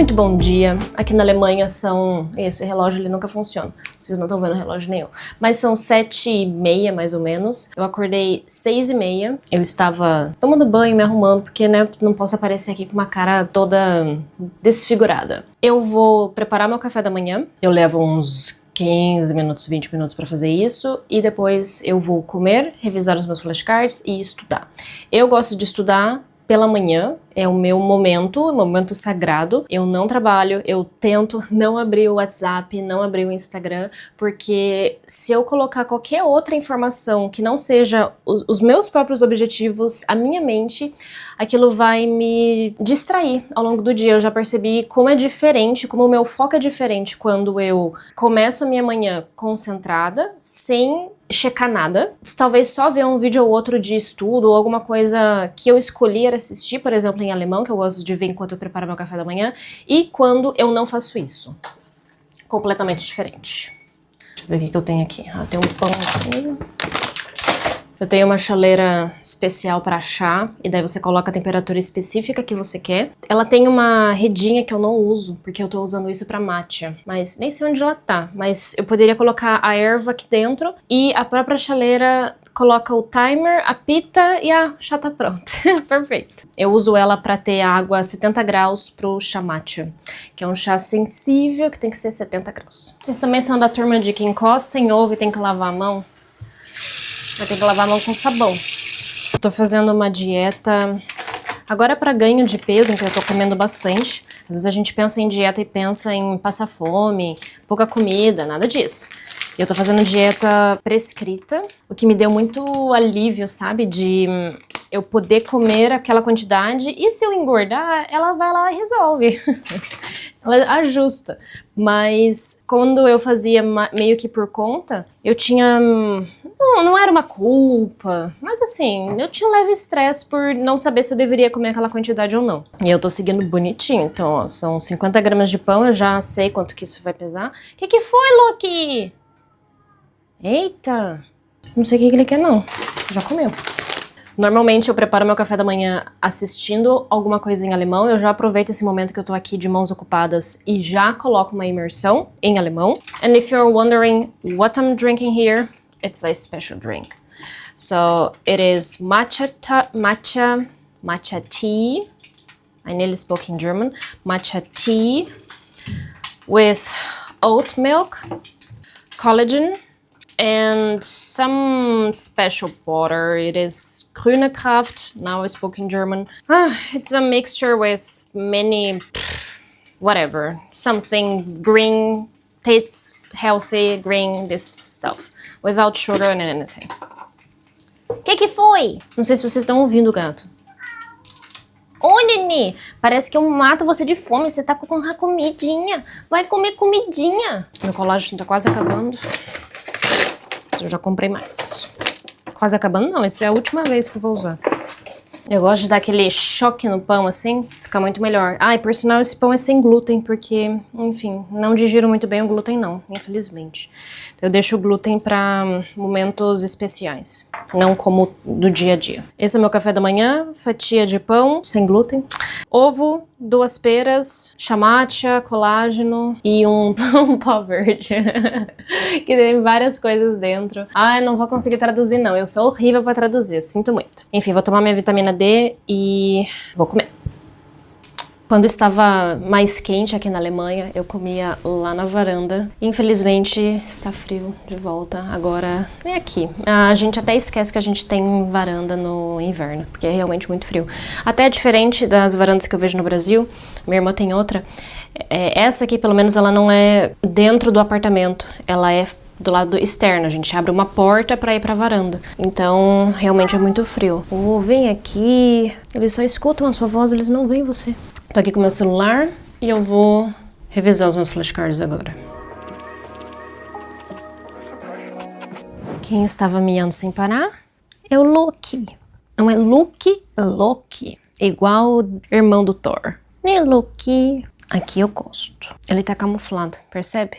Muito bom dia. Aqui na Alemanha são... Esse relógio ele nunca funciona. Vocês não estão vendo relógio nenhum. Mas são 7h30 mais ou menos. Eu acordei 6h30. Eu estava tomando banho, me arrumando, porque né, não posso aparecer aqui com uma cara toda desfigurada. Eu vou preparar meu café da manhã. Eu levo uns 15 minutos, 20 minutos para fazer isso, e depois eu vou comer, revisar os meus flashcards e estudar. Eu gosto de estudar pela manhã, é o meu momento sagrado. Eu não trabalho, eu tento não abrir o WhatsApp, não abrir o Instagram, porque se eu colocar qualquer outra informação que não seja os meus próprios objetivos, a minha mente, aquilo vai me distrair ao longo do dia. Eu já percebi como é diferente, como o meu foco é diferente quando eu começo a minha manhã concentrada, sem checar nada. Talvez só ver um vídeo ou outro de estudo ou alguma coisa que eu escolhi assistir, por exemplo, em alemão, que eu gosto de ver enquanto eu preparo meu café da manhã, e quando eu não faço isso. Completamente diferente. Deixa eu ver o que eu tenho aqui. Tem um pão aqui. Eu tenho uma chaleira especial para chá, e daí você coloca a temperatura específica que você quer. Ela tem uma redinha que eu não uso, porque eu tô usando isso para matcha, mas nem sei onde ela tá. Mas eu poderia colocar a erva aqui dentro, e a própria chaleira coloca o timer, apita e a chá tá pronta. Perfeito. Eu uso ela para ter água a 70 graus pro chá matcha, que é um chá sensível que tem que ser 70 graus. Vocês também são da turma de que encosta em ovo e tem que lavar a mão? Vai ter que lavar a mão com sabão. Eu tô fazendo uma dieta agora para ganho de peso, então eu tô comendo bastante. Às vezes a gente pensa em dieta e pensa em passar fome, pouca comida, nada disso. Eu tô fazendo dieta prescrita, o que me deu muito alívio, sabe? De eu poder comer aquela quantidade, e se eu engordar, ela vai lá e resolve. Ela ajusta. Mas quando eu fazia meio que por conta, eu tinha... Não era uma culpa, mas assim, eu tinha um leve estresse por não saber se eu deveria comer aquela quantidade ou não. E eu tô seguindo bonitinho, então ó, são 50 gramas de pão, eu já sei quanto que isso vai pesar. O que foi, Loki? Eita, não sei o que ele quer não, já comeu. Normalmente eu preparo meu café da manhã assistindo alguma coisa em alemão. Eu já aproveito esse momento que eu tô aqui de mãos ocupadas e já coloco uma imersão em alemão. And if you're wondering what I'm drinking here, it's a special drink. So it is matcha tea. I nearly spoke in German. Matcha tea with oat milk, collagen, and some special water. It is Grüne Kraft. Now I spoke in German. It's a mixture with many, whatever, something green, tastes healthy, green, this stuff, without sugar and anything. Que foi? Não sei se vocês estão ouvindo o gato. Ô, Nini, parece que eu mato você de fome. Você tá com a comidinha. Vai comer comidinha. Meu colágeno tá quase acabando. Eu já comprei mais. Quase acabando? Não, essa é a última vez que eu vou usar. Eu gosto de dar aquele choque no pão, assim, fica muito melhor. E por sinal, esse pão é sem glúten, porque, enfim, não digiro muito bem o glúten não, infelizmente. Eu deixo o glúten para momentos especiais, não como do dia a dia. Esse é meu café da manhã, fatia de pão, sem glúten, ovo, 2 peras, chá matcha, colágeno e um pó verde, que tem várias coisas dentro. Eu não vou conseguir traduzir não, eu sou horrível para traduzir, eu sinto muito. Enfim, vou tomar minha vitamina D e vou comer. Quando estava mais quente aqui na Alemanha, eu comia lá na varanda. Infelizmente, está frio de volta. Agora é aqui. A gente até esquece que a gente tem varanda no inverno, porque é realmente muito frio. Até é diferente das varandas que eu vejo no Brasil. Minha irmã tem outra. Essa aqui, pelo menos, ela não é dentro do apartamento. Ela é do lado externo, a gente abre uma porta para ir para a varanda. Então, realmente é muito frio. Vem aqui. Eles só escutam a sua voz, eles não veem você. Tô aqui com meu celular e eu vou revisar os meus flashcards agora. Quem estava miando sem parar é o Loki. Não é Luke, é Loki. Igual o irmão do Thor. É Loki. Aqui eu gosto. Ele tá camuflado, percebe?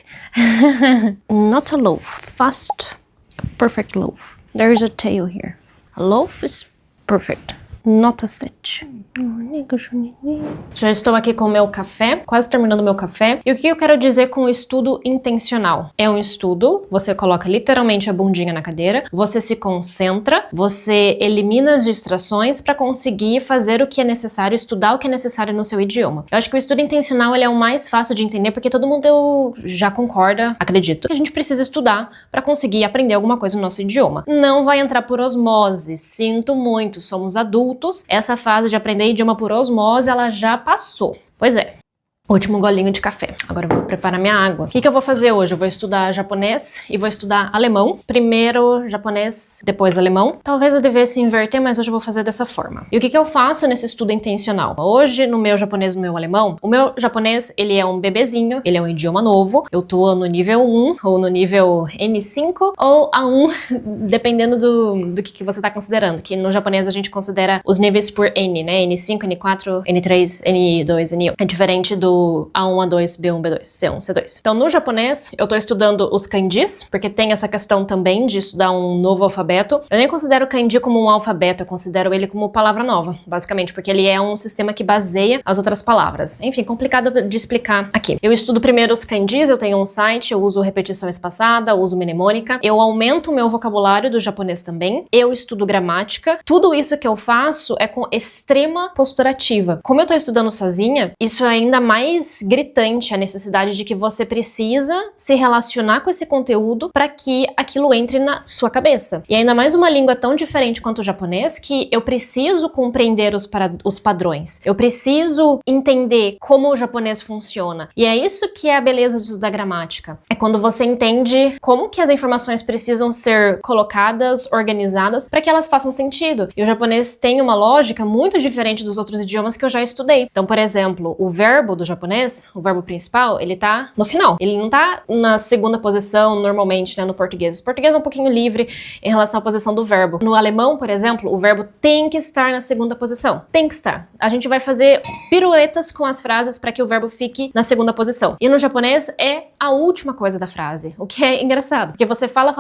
Not a loaf, fast, a perfect loaf. There is a tail here. A loaf is perfect. Nota 7. Já estou aqui com o meu café, quase terminando o meu café. E o que eu quero dizer com o estudo intencional? É um estudo, você coloca literalmente a bundinha na cadeira, você se concentra, você elimina as distrações para conseguir fazer o que é necessário, estudar o que é necessário no seu idioma. Eu acho que o estudo intencional ele é o mais fácil de entender porque todo mundo já concorda, acredito, que a gente precisa estudar para conseguir aprender alguma coisa no nosso idioma. Não vai entrar por osmose, sinto muito, somos adultos, essa fase de aprender idioma por osmose, ela já passou. Pois é. Último golinho de café. Agora eu vou preparar minha água. O que eu vou fazer hoje? Eu vou estudar japonês e vou estudar alemão. Primeiro japonês, depois alemão. Talvez eu devesse inverter, mas hoje eu vou fazer dessa forma. E o que eu faço nesse estudo intencional? Hoje, no meu japonês e no meu alemão, o meu japonês, ele é um bebezinho, ele é um idioma novo. Eu tô no nível 1, ou no nível N5, ou A1, dependendo do que você tá considerando. Que no japonês a gente considera os níveis por N, né? N5, N4, N3, N2, N1. É diferente do A1, A2, B1, B2, C1, C2. Então, no japonês, eu tô estudando os kanjis, porque tem essa questão também de estudar um novo alfabeto. Eu nem considero o kanji como um alfabeto, eu considero ele como palavra nova, basicamente, porque ele é um sistema que baseia as outras palavras. Enfim, complicado de explicar aqui. Eu estudo primeiro os kanjis, eu tenho um site, eu uso repetição espaçada, eu uso mnemônica, eu aumento o meu vocabulário do japonês também, eu estudo gramática. Tudo isso que eu faço é com extrema postura ativa. Como eu tô estudando sozinha, isso é ainda mais gritante a necessidade de que você precisa se relacionar com esse conteúdo para que aquilo entre na sua cabeça. E ainda mais uma língua tão diferente quanto o japonês que eu preciso compreender os padrões. Eu preciso entender como o japonês funciona. E é isso que é a beleza de estudar gramática. É quando você entende como que as informações precisam ser colocadas, organizadas, para que elas façam sentido. E o japonês tem uma lógica muito diferente dos outros idiomas que eu já estudei. Então, por exemplo, o verbo do japonês, o verbo principal, ele tá no final. Ele não tá na segunda posição, normalmente, né, no português. O português é um pouquinho livre em relação à posição do verbo. No alemão, por exemplo, o verbo tem que estar na segunda posição. Tem que estar. A gente vai fazer piruetas com as frases para que o verbo fique na segunda posição. E no japonês é a última coisa da frase, o que é engraçado. Porque você fala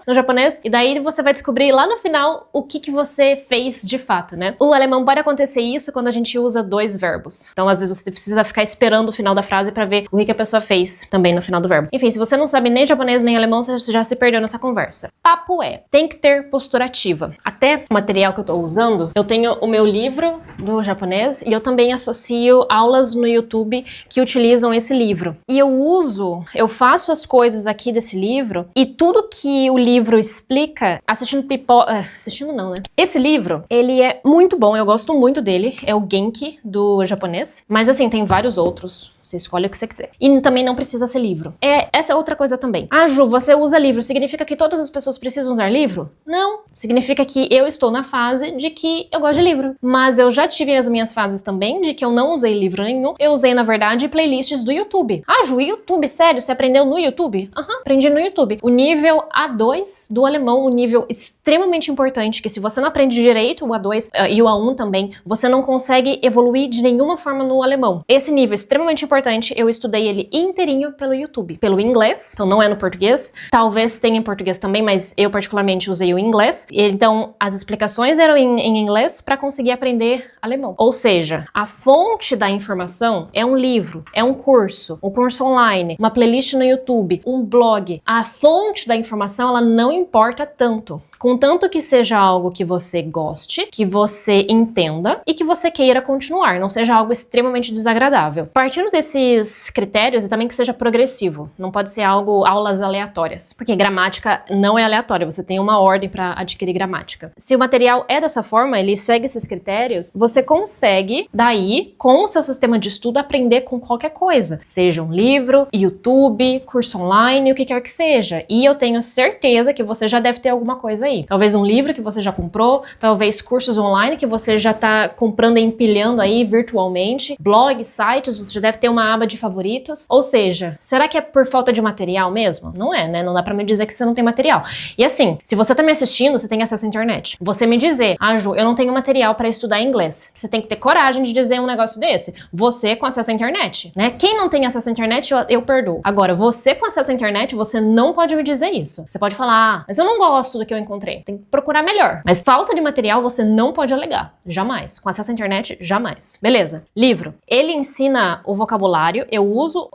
no japonês, e daí você vai descobrir lá no final o que você fez de fato, né? O alemão pode acontecer isso quando a gente usa dois verbos. Então, às vezes, você precisa ficar esperando o final da frase pra ver o que a pessoa fez também no final do verbo. Enfim, se você não sabe nem japonês nem alemão, você já se perdeu nessa conversa. Papo é, tem que ter postura ativa. Até o material que eu tô usando, eu tenho o meu livro do japonês e eu também associo aulas no YouTube que utilizam esse livro. E eu faço as coisas aqui desse livro e tudo que o livro explica, assistindo não, né? Esse livro, ele é muito bom, eu gosto muito dele, é o Genki do japonês, mas assim, tem vários outros, você escolhe o que você quiser. E também não precisa ser livro. Essa é outra coisa também. Ah, Ju, você usa livro, significa que todas as pessoas precisam usar livro? Não. Significa que eu estou na fase de que eu gosto de livro. Mas eu já tive as minhas fases também de que eu não usei livro nenhum. Eu usei, na verdade, playlists do YouTube. Ah, Ju, YouTube? Sério? Você aprendeu no YouTube? Aham, aprendi no YouTube. O nível A2 do alemão, um nível extremamente importante, que se você não aprende direito o A2 e o A1 também, você não consegue evoluir de nenhuma forma no alemão. Esse nível extremamente importante, eu estudei ele inteirinho pelo YouTube. Pelo inglês, então não é no português. Talvez tenha em português também, mas eu particularmente usei o inglês. Então, as explicações eram em inglês para conseguir aprender alemão. Ou seja, a fonte da informação é um livro, é um curso online, uma playlist no YouTube, um blog. A fonte da informação, ela não importa tanto. Contanto que seja algo que você goste, que você entenda e que você queira continuar, não seja algo extremamente desagradável. Partindo desses critérios, e também que seja progressivo, não pode ser aulas aleatórias, porque gramática não é aleatória, você tem uma ordem para adquirir gramática. Se o material é dessa forma, ele segue esses critérios, você consegue, daí, com o seu sistema de estudo, aprender com qualquer coisa, seja um livro, YouTube, curso online, o que quer que seja. E eu tenho certeza que você já deve ter alguma coisa aí. Talvez um livro que você já comprou, talvez cursos online que você já tá comprando e empilhando aí virtualmente, blogs, sites, você já deve ter uma aba de favoritos. Ou seja, será que é por falta de material mesmo? Não é, né? Não dá pra me dizer que você não tem material. E assim, se você tá me assistindo, você tem acesso à internet. Você me dizer, ah, Ju, eu não tenho material pra estudar inglês. Você tem que ter coragem de dizer um negócio desse. Você com acesso à internet, né? Quem não tem acesso à internet, eu eu perdoo. Agora, você com acesso à internet, você não pode me dizer isso. Você pode falar, mas eu não gosto do que eu encontrei. Tem que procurar melhor. Mas falta de material, você não pode alegar. Jamais. Com acesso à internet, jamais. Beleza. Livro. Ele ensina o vocabulário. Eu uso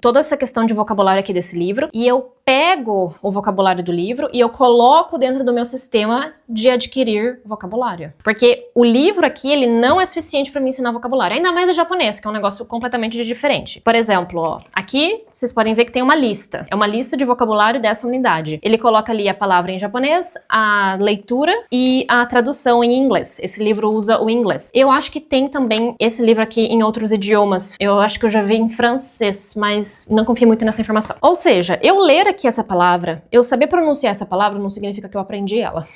toda essa questão de vocabulário aqui desse livro e eu pego o vocabulário do livro e eu coloco dentro do meu sistema de adquirir vocabulário. Porque o livro aqui, ele não é suficiente para me ensinar vocabulário. Ainda mais o japonês, que é um negócio completamente diferente. Por exemplo, ó, aqui vocês podem ver que tem uma lista. É uma lista de vocabulário dessa unidade. Ele coloca ali a palavra em japonês, a leitura e a tradução em inglês. Esse livro usa o inglês. Eu acho que tem também esse livro aqui em outros idiomas. Eu acho que eu já vi em francês, mas não confio muito nessa informação. Ou seja, eu ler aqui essa palavra, eu saber pronunciar essa palavra não significa que eu aprendi ela.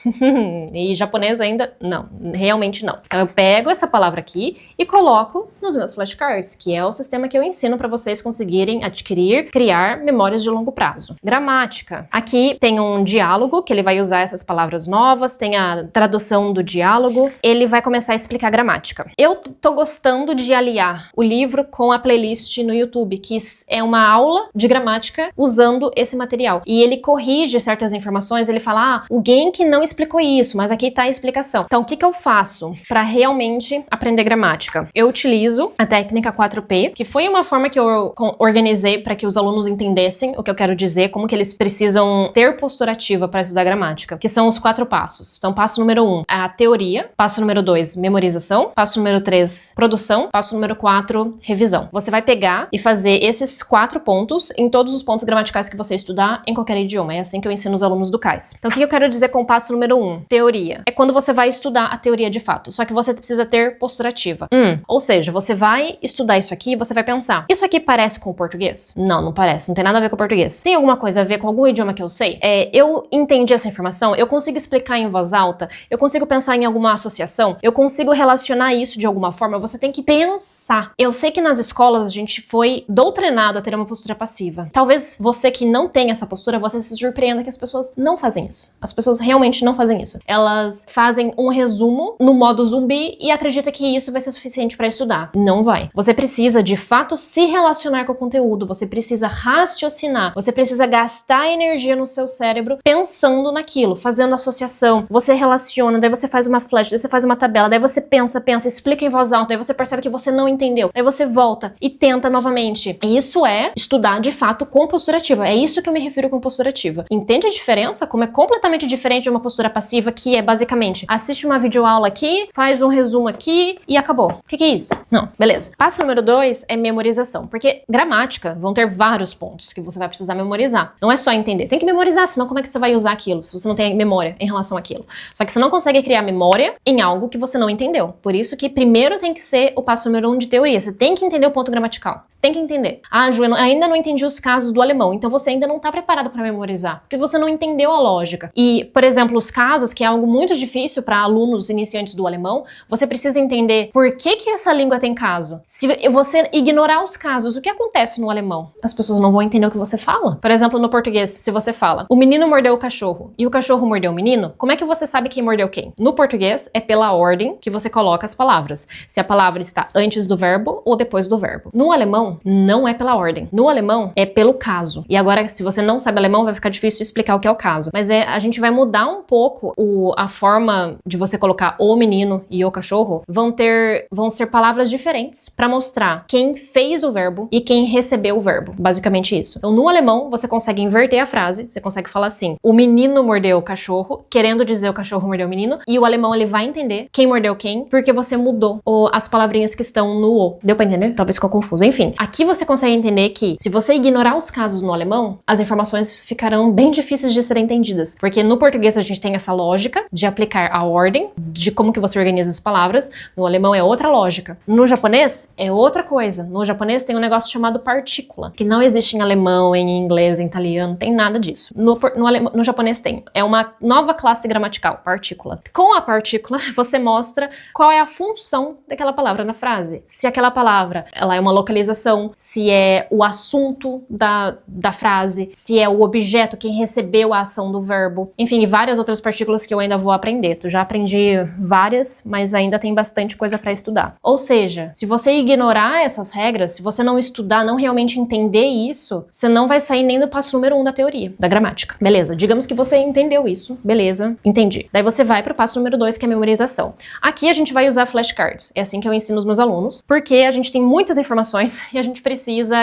E japonês ainda, não, realmente não. Então eu pego essa palavra aqui e coloco nos meus flashcards, que é o sistema que eu ensino para vocês conseguirem adquirir, criar memórias de longo prazo. Gramática. Aqui tem um diálogo, que ele vai usar essas palavras novas, tem a tradução do diálogo, ele vai começar a explicar gramática. Eu tô gostando de aliar o livro com a playlist no YouTube, que é uma aula de gramática usando esse material. E ele corrige certas informações, ele fala, o Genki não explicou isso, mas aqui tá a explicação. Então, o que eu faço para realmente aprender gramática? Eu utilizo a técnica 4P, que foi uma forma que eu organizei para que os alunos entendessem o que eu quero dizer, como que eles precisam ter postura ativa para estudar gramática, que são os 4 passos. Então, passo número 1, a teoria. Passo número 2, memorização. Passo número 3, produção. Passo número 4, revisão. Você vai pegar e fazer esses 4 pontos em todos os pontos gramaticais que você estudar em qualquer idioma. É assim que eu ensino os alunos do CAIS. Então, o que eu quero dizer com o passo número 1? Teoria. É quando você vai estudar a teoria de fato. Só que você precisa ter postura ativa. Ou seja, você vai estudar isso aqui e você vai pensar, isso aqui parece com o português? Não, não parece. Não tem nada a ver com o português. Tem alguma coisa a ver com algum idioma que eu sei? Eu entendi essa informação? Eu consigo explicar em voz alta? Eu consigo pensar em alguma associação? Eu consigo relacionar isso de alguma forma? Você tem que pensar. Eu sei que nas escolas a gente foi doutrinado a ter uma postura passiva. Talvez você que não tem essa postura, você se surpreenda que as pessoas não fazem isso. As pessoas realmente não fazem isso. Elas fazem um resumo no modo zumbi e acreditam que isso vai ser suficiente para estudar. Não vai. Você precisa, de fato, se relacionar com o conteúdo. Você precisa raciocinar. Você precisa gastar energia no seu cérebro pensando naquilo, fazendo associação. Você relaciona, daí você faz uma flash, daí você faz uma tabela, daí você pensa, explica em voz alta, daí você percebe que você não entendeu. Daí você volta e tenta novamente. Isso é estudar, de fato, com postura ativa. É isso que eu me refiro com postura ativa. Entende a diferença? Como é completamente diferente de uma postura passiva, que é basicamente assiste uma videoaula aqui, faz um resumo aqui e acabou. O que é isso? Não, beleza. Passo número 2 é memorização, porque gramática vão ter vários pontos que você vai precisar memorizar. Não é só entender, tem que memorizar, senão como é que você vai usar aquilo, se você não tem memória em relação àquilo? Só que você não consegue criar memória em algo que você não entendeu. Por isso que primeiro tem que ser o passo número 1 de teoria. Você tem que entender o ponto gramatical. Você tem que entender. Ju, eu ainda não entendi os casos do alemão, então você ainda não tá preparado para memorizar, porque você não entendeu a lógica. E, por exemplo, os casos, que é algo muito difícil para alunos iniciantes do alemão, você precisa entender por que essa língua tem caso. Se você ignorar os casos, o que acontece no alemão? As pessoas não vão entender o que você fala. Por exemplo, no português, se você fala, o menino mordeu o cachorro e o cachorro mordeu o menino, como é que você sabe quem mordeu quem? No português, é pela ordem que você coloca as palavras. Se a palavra está antes do verbo ou depois do verbo. No alemão, não é pela ordem. No alemão, é pelo caso. E agora, se você não sabe alemão, vai ficar difícil explicar o que é o caso. Mas a gente vai mudar um pouco a forma de você colocar o menino e o cachorro. Vão ser palavras diferentes para mostrar quem fez o verbo e quem recebeu o verbo. Basicamente isso. Então, no alemão, você consegue inverter a frase. Você consegue falar assim, o menino mordeu o cachorro, querendo dizer o cachorro mordeu o menino. E o alemão, ele vai entender quem mordeu quem, porque você mudou as palavrinhas que estão no o. Deu pra entender? Talvez ficou confuso. Enfim, aqui você consegue entender que se você ignorar os casos no alemão, as informações ficarão bem difíceis de serem entendidas. Porque no português a gente tem essa lógica de aplicar a ordem, de como que você organiza as palavras. No alemão é outra lógica. No japonês é outra coisa. No japonês tem um negócio chamado partícula, que não existe em alemão, em inglês, em italiano, tem nada disso. No japonês tem. É uma nova classe gramatical, partícula. Com a partícula, você mostra qual é a função daquela palavra na frase. Se aquela palavra ela é uma localização, se é o assunto da frase, se é o objeto quem recebeu a ação do verbo. Enfim, e várias outras partículas que eu ainda vou aprender. Eu já aprendi várias, mas ainda tem bastante coisa para estudar. Ou seja, se você ignorar essas regras, se você não estudar, não realmente entender isso, você não vai sair nem do passo número 1 da teoria, da gramática. Beleza, digamos que você entendeu isso. Beleza, entendi. Daí você vai pro passo número 2, que é a memorização. Aqui a gente vai usar flashcards. É assim que eu ensino os meus alunos, porque a gente tem muitas informações e a gente precisa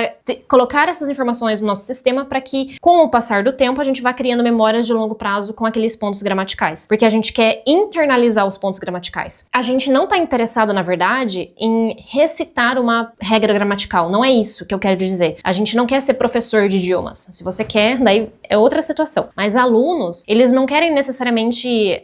colocar essas informações no nosso sistema para que, com o passar do tempo, a gente vá criando memórias de longo prazo com aqueles pontos gramaticais. Porque a gente quer internalizar os pontos gramaticais. A gente não está interessado, na verdade, em recitar uma regra gramatical. Não é isso que eu quero dizer. A gente não quer ser professor de idiomas. Se você quer, daí é outra situação. Mas alunos, eles não querem necessariamente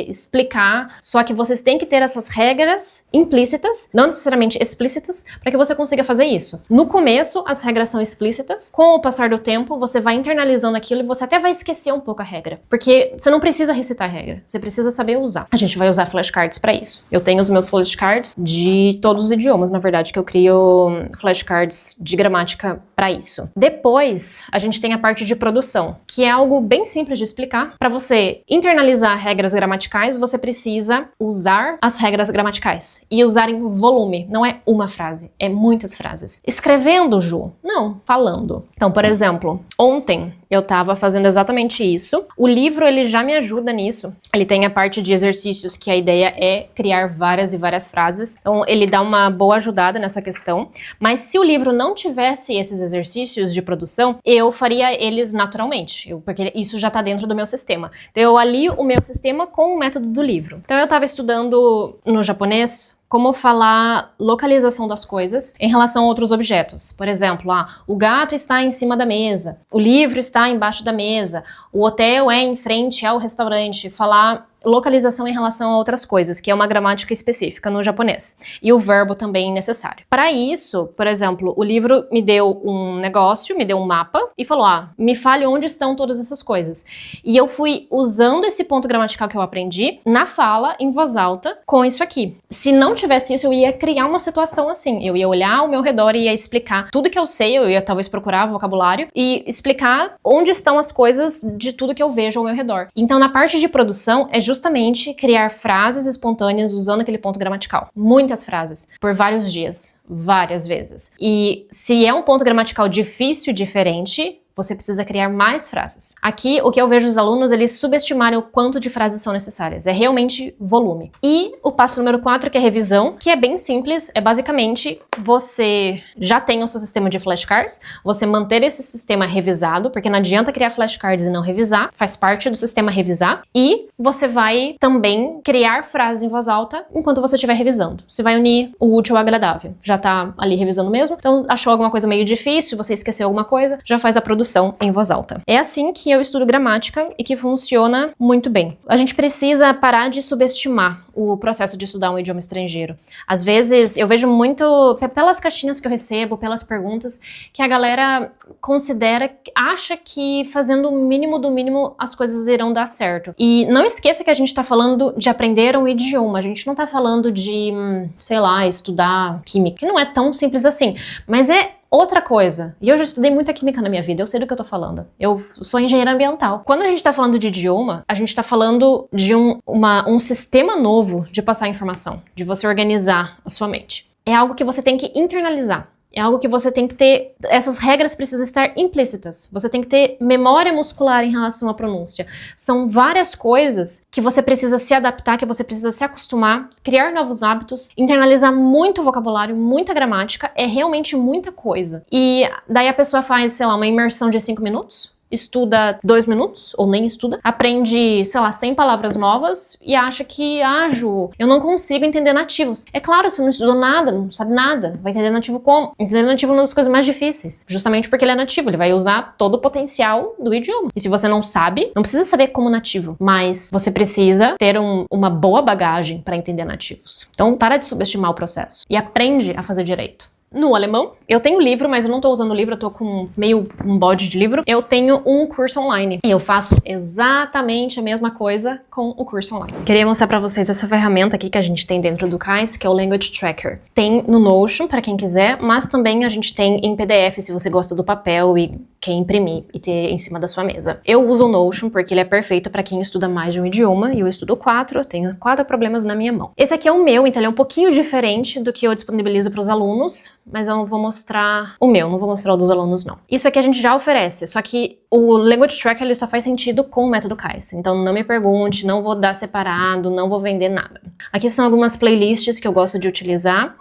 explicar, só que vocês têm que ter essas regras implícitas, não necessariamente explícitas, para que você consiga fazer isso. No começo, as regras são explícitas. Com o passar do tempo, você vai internalizando aquilo e você até vai esquecer um pouco a regra. Porque você não precisa recitar a regra, você precisa saber usar. A gente vai usar flashcards para isso. Eu tenho os meus flashcards de todos os idiomas, na verdade, que eu crio flashcards de gramática para isso. Depois, a gente tem a parte de produção, que é algo bem simples de explicar. Para você internalizar regras gramaticais, você precisa usar as regras gramaticais e usar em volume. Não é uma frase, é muitas frases. Escrevendo, Ju? Não, falando. Então, por exemplo, ontem eu tava fazendo exatamente isso. O livro, ele já me ajuda nisso. Ele tem a parte de exercícios, que a ideia é criar várias e várias frases. Então, ele dá uma boa ajudada nessa questão. Mas se o livro não tivesse esses exercícios de produção, eu faria eles naturalmente, porque isso já tá dentro do meu sistema. Então, eu alio o meu sistema com o método do livro. Então, eu tava estudando no japonês como falar localização das coisas em relação a outros objetos. Por exemplo, o gato está em cima da mesa, o livro está embaixo da mesa, o hotel é em frente ao restaurante. Falar localização em relação a outras coisas, que é uma gramática específica no japonês. E o verbo também é necessário. Para isso, por exemplo, o livro me deu um negócio, me deu um mapa e falou, me fale onde estão todas essas coisas. E eu fui usando esse ponto gramatical que eu aprendi na fala, em voz alta, com isso aqui. Se não tivesse isso, eu ia criar uma situação assim. Eu ia olhar ao meu redor e ia explicar tudo que eu sei, eu ia talvez procurar vocabulário e explicar onde estão as coisas de tudo que eu vejo ao meu redor. Então, na parte de produção, é justamente criar frases espontâneas usando aquele ponto gramatical. Muitas frases, por vários dias, várias vezes. E se é um ponto gramatical difícil, diferente, você precisa criar mais frases. Aqui, o que eu vejo os alunos, eles subestimarem o quanto de frases são necessárias. É realmente volume. E o passo número 4, que é revisão, que é bem simples. É basicamente, você já tem o seu sistema de flashcards, você manter esse sistema revisado, porque não adianta criar flashcards e não revisar, faz parte do sistema revisar. E você vai também criar frases em voz alta enquanto você estiver revisando. Você vai unir o útil ao agradável. Já tá ali revisando mesmo, então achou alguma coisa meio difícil, você esqueceu alguma coisa, já faz a produção em voz alta. É assim que eu estudo gramática e que funciona muito bem. A gente precisa parar de subestimar o processo de estudar um idioma estrangeiro. Às vezes, eu vejo muito, pelas caixinhas que eu recebo, pelas perguntas, que a galera considera, acha que fazendo o mínimo do mínimo as coisas irão dar certo. E não esqueça que a gente tá falando de aprender um idioma, a gente não tá falando de, sei lá, estudar química, que não é tão simples assim, mas é outra coisa, e eu já estudei muita química na minha vida, eu sei do que eu tô falando. Eu sou engenheira ambiental. Quando a gente tá falando de idioma, a gente tá falando de um sistema novo de passar informação, de você organizar a sua mente. É algo que você tem que internalizar. É algo que você tem que ter, essas regras precisam estar implícitas. Você tem que ter memória muscular em relação à pronúncia. São várias coisas que você precisa se adaptar, que você precisa se acostumar, criar novos hábitos, internalizar muito vocabulário, muita gramática, é realmente muita coisa. E daí a pessoa faz, sei lá, uma imersão de 5 minutos, estuda 2 minutos, ou nem estuda, aprende, sei lá, 100 palavras novas e acha que, Ju, eu não consigo entender nativos. É claro, você não estudou nada, não sabe nada. Vai entender nativo como? Entender nativo é uma das coisas mais difíceis. Justamente porque ele é nativo, ele vai usar todo o potencial do idioma. E se você não sabe, não precisa saber como nativo, mas você precisa ter uma boa bagagem para entender nativos. Então, para de subestimar o processo e aprende a fazer direito. No alemão, eu tenho livro, mas eu não tô usando o livro, eu tô com meio um bode de livro. Eu tenho um curso online e eu faço exatamente a mesma coisa com o curso online. Queria mostrar pra vocês essa ferramenta aqui que a gente tem dentro do Kais, que é o Language Tracker. Tem no Notion, pra quem quiser, mas também a gente tem em PDF, se você gosta do papel e quer imprimir e ter em cima da sua mesa. Eu uso o Notion porque ele é perfeito para quem estuda mais de um idioma, e eu estudo 4, tenho 4 problemas na minha mão. Esse aqui é o meu, então ele é um pouquinho diferente do que eu disponibilizo para os alunos, mas eu não vou mostrar o meu, não vou mostrar o dos alunos não. Isso aqui a gente já oferece, só que o Language Tracker ele só faz sentido com o método Kaizen, então não me pergunte, não vou dar separado, não vou vender nada. Aqui são algumas playlists que eu gosto de utilizar,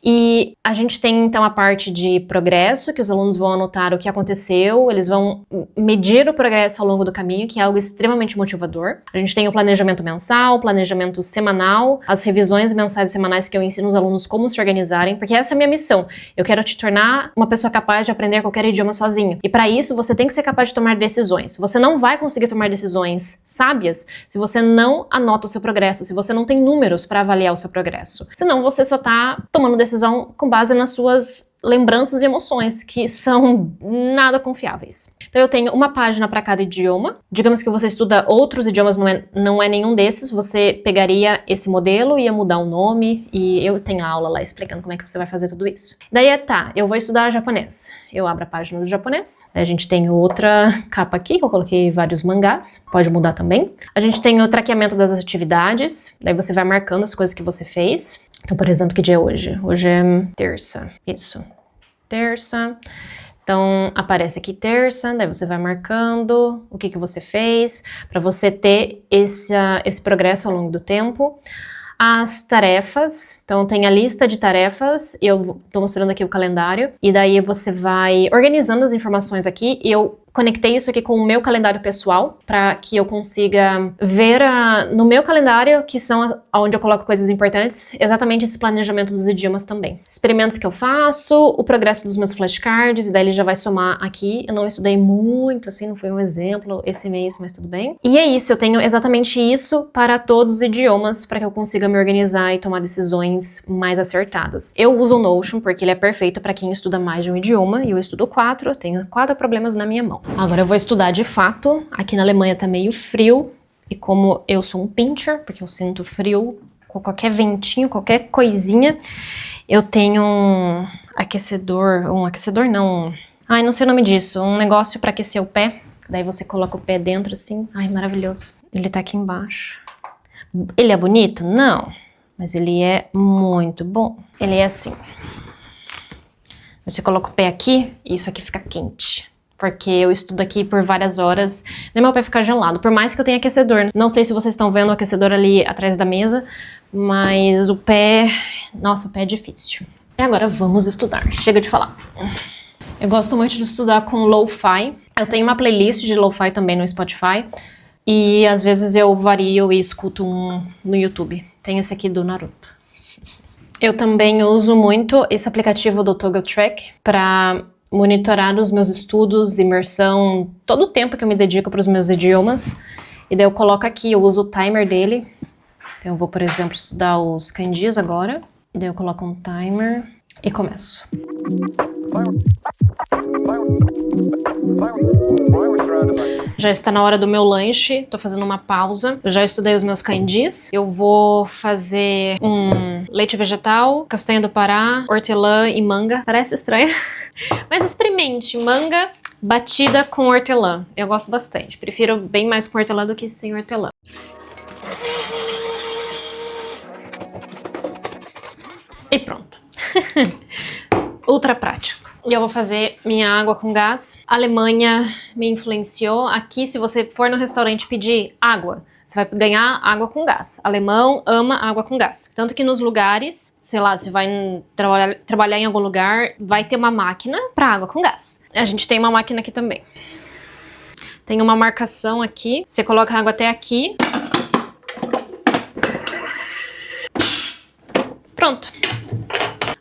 e a gente tem então a parte de progresso, que os alunos vão anotar o que aconteceu, eles vão medir o progresso ao longo do caminho, que é algo extremamente motivador. A gente tem o planejamento mensal, planejamento semanal, as revisões mensais e semanais que eu ensino os alunos como se organizarem, porque essa é a minha missão. Eu quero te tornar uma pessoa capaz de aprender qualquer idioma sozinho. E para isso, você tem que ser capaz de tomar decisões. Você não vai conseguir tomar decisões sábias se você não anota o seu progresso, se você não tem números para avaliar o seu progresso. Senão você só tá tomando decisão com base nas suas lembranças e emoções, que são nada confiáveis. Então eu tenho uma página para cada idioma. Digamos que você estuda outros idiomas, não é nenhum desses, você pegaria esse modelo, ia mudar o nome, e eu tenho a aula lá explicando como é que você vai fazer tudo isso. Daí eu vou estudar japonês. Eu abro a página do japonês. Daí a gente tem outra capa aqui, que eu coloquei vários mangás, pode mudar também. A gente tem o traqueamento das atividades, daí você vai marcando as coisas que você fez. Então, por exemplo, que dia é hoje? Hoje é terça. Isso. Terça. Então, aparece aqui terça, daí você vai marcando o que você fez, para você ter esse progresso ao longo do tempo. As tarefas, então tem a lista de tarefas, eu tô mostrando aqui o calendário, e daí você vai organizando as informações aqui. Eu conectei isso aqui com o meu calendário pessoal, para que eu consiga ver no meu calendário, que são onde eu coloco coisas importantes, exatamente esse planejamento dos idiomas também. Experimentos que eu faço, o progresso dos meus flashcards, e daí ele já vai somar aqui. Eu não estudei muito, assim, não foi um exemplo esse mês, mas tudo bem. E é isso, eu tenho exatamente isso para todos os idiomas, para que eu consiga me organizar e tomar decisões mais acertadas. Eu uso o Notion porque ele é perfeito para quem estuda mais de um idioma, e eu estudo 4, tenho 4 problemas na minha mão. Agora eu vou estudar de fato. Aqui na Alemanha tá meio frio, e como eu sou um pincher, porque eu sinto frio com qualquer ventinho, qualquer coisinha, eu tenho um aquecedor não, ai, não sei o nome disso, um negócio para aquecer o pé. Daí você coloca o pé dentro assim, ai, maravilhoso. Ele tá aqui embaixo. Ele é bonito? Não, mas ele é muito bom. Ele é assim. Você coloca o pé aqui e isso aqui fica quente. Porque eu estudo aqui por várias horas, nem meu pé fica gelado, por mais que eu tenha aquecedor. Não sei se vocês estão vendo o aquecedor ali atrás da mesa, mas o pé... Nossa, o pé é difícil. E agora vamos estudar, chega de falar. Eu gosto muito de estudar com lo-fi. Eu tenho uma playlist de lo-fi também no Spotify, e às vezes eu vario e escuto um no YouTube. Tem esse aqui do Naruto. Eu também uso muito esse aplicativo do ToggleTrack para monitorar os meus estudos, imersão, todo o tempo que eu me dedico para os meus idiomas. E daí eu coloco aqui, eu uso o timer dele. Então eu vou, por exemplo, estudar os kanjis agora. E daí eu coloco um timer e começo. Já está na hora do meu lanche, tô fazendo uma pausa. Eu já estudei os meus kanjis. Eu vou fazer um leite vegetal, castanha do Pará, hortelã e manga. Parece estranho, mas experimente. Manga batida com hortelã. Eu gosto bastante. Prefiro bem mais com hortelã do que sem hortelã. E pronto. Ultra prático. E eu vou fazer minha água com gás. A Alemanha me influenciou. Aqui, se você for no restaurante pedir água, você vai ganhar água com gás. Alemão ama água com gás. Tanto que nos lugares, sei lá, você vai trabalhar em algum lugar, vai ter uma máquina para água com gás. A gente tem uma máquina aqui também. Tem uma marcação aqui. Você coloca a água até aqui. Pronto.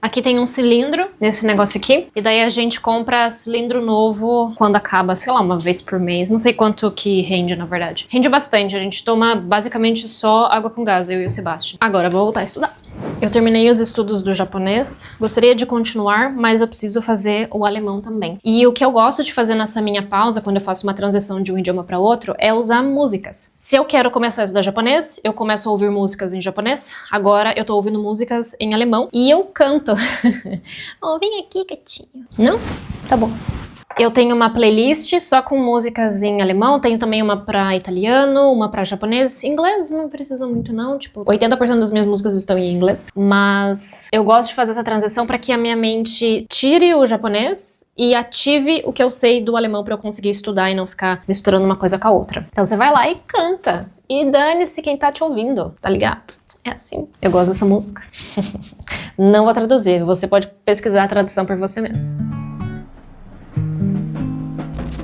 Aqui tem um cilindro, nesse negócio aqui, e daí a gente compra cilindro novo quando acaba, sei lá, uma vez por mês. Não sei quanto que rende, na verdade. Rende bastante, a gente toma basicamente só água com gás, eu e o Sebastião. Agora eu vou voltar a estudar. Eu terminei os estudos do japonês, gostaria de continuar, mas eu preciso fazer o alemão também. E o que eu gosto de fazer nessa minha pausa, quando eu faço uma transição de um idioma para outro, é usar músicas. Se eu quero começar a estudar japonês, eu começo a ouvir músicas em japonês. Agora eu tô ouvindo músicas em alemão e eu canto. Oh, vem aqui, gatinho. Não? Tá bom. Eu tenho uma playlist só com músicas em alemão, tenho também uma pra italiano, uma pra japonês. Inglês não precisa muito não, tipo, 80% das minhas músicas estão em inglês. Mas eu gosto de fazer essa transição pra que a minha mente tire o japonês e ative o que eu sei do alemão pra eu conseguir estudar e não ficar misturando uma coisa com a outra. Então você vai lá e canta. E dane-se quem tá te ouvindo, tá ligado? É assim. Eu gosto dessa música. Não vou traduzir, você pode pesquisar a tradução por você mesmo.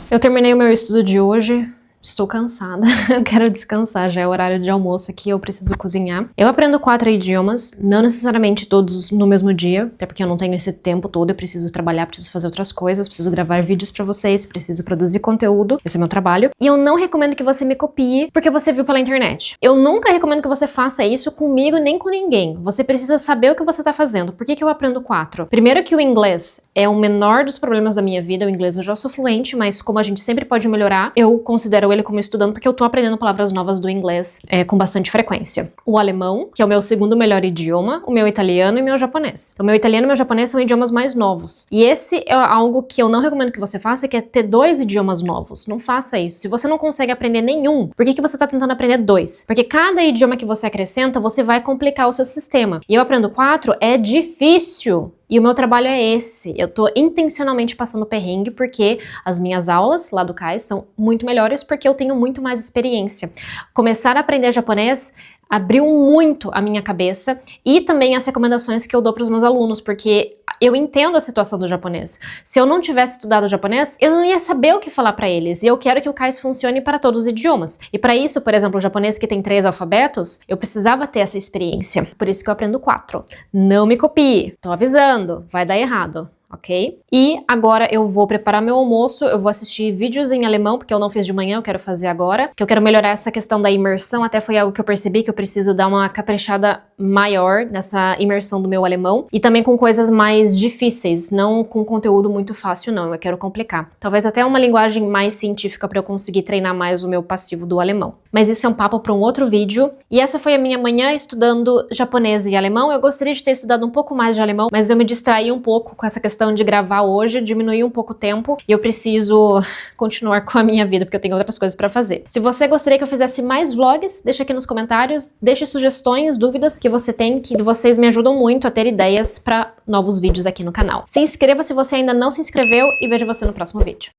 Eu terminei o meu estudo de hoje, estou cansada, eu quero descansar, já é horário de almoço aqui, eu preciso cozinhar. Eu aprendo 4 idiomas, não necessariamente todos no mesmo dia, até porque eu não tenho esse tempo todo, eu preciso trabalhar, preciso fazer outras coisas, preciso gravar vídeos pra vocês, preciso produzir conteúdo, esse é meu trabalho. E eu não recomendo que você me copie porque você viu pela internet. Eu nunca recomendo que você faça isso comigo nem com ninguém. Você precisa saber o que você tá fazendo. Por que eu aprendo 4? Primeiro que o inglês é o menor dos problemas da minha vida, o inglês eu já sou fluente, mas como a gente sempre pode melhorar, eu considero ele como estudando porque eu tô aprendendo palavras novas do inglês com bastante frequência. O alemão, que é o meu segundo melhor idioma, o meu italiano e o meu japonês. O meu italiano e o meu japonês são idiomas mais novos. E esse é algo que eu não recomendo que você faça, que é ter 2 idiomas novos. Não faça isso. Se você não consegue aprender nenhum, por que você tá tentando aprender 2? Porque cada idioma que você acrescenta, você vai complicar o seu sistema. E eu aprendo 4, é difícil. E o meu trabalho é esse. Eu tô intencionalmente passando perrengue porque as minhas aulas lá do CAIS são muito melhores porque eu tenho muito mais experiência. Começar a aprender japonês abriu muito a minha cabeça e também as recomendações que eu dou para os meus alunos, porque eu entendo a situação do japonês. Se eu não tivesse estudado japonês, eu não ia saber o que falar para eles. E eu quero que o CAIS funcione para todos os idiomas. E para isso, por exemplo, o japonês que tem 3 alfabetos, eu precisava ter essa experiência. Por isso que eu aprendo 4. Não me copie. Tô avisando. Vai dar errado. Ok? E agora eu vou preparar meu almoço, eu vou assistir vídeos em alemão, porque eu não fiz de manhã, eu quero fazer agora, que eu quero melhorar essa questão da imersão, até foi algo que eu percebi que eu preciso dar uma caprichada maior nessa imersão do meu alemão, e também com coisas mais difíceis, não com conteúdo muito fácil não, eu quero complicar. Talvez até uma linguagem mais científica para eu conseguir treinar mais o meu passivo do alemão. Mas isso é um papo para um outro vídeo, e essa foi a minha manhã estudando japonês e alemão. Eu gostaria de ter estudado um pouco mais de alemão, mas eu me distraí um pouco com essa questão de gravar hoje, diminuir um pouco o tempo e eu preciso continuar com a minha vida porque eu tenho outras coisas pra fazer. Se você gostaria que eu fizesse mais vlogs, deixa aqui nos comentários, deixe sugestões, dúvidas que você tem, que vocês me ajudam muito a ter ideias pra novos vídeos aqui no canal. Se inscreva se você ainda não se inscreveu e vejo você no próximo vídeo.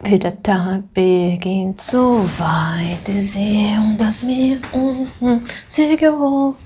Wie der Tag beginnt, so weit ist das Meer, Siege hoch.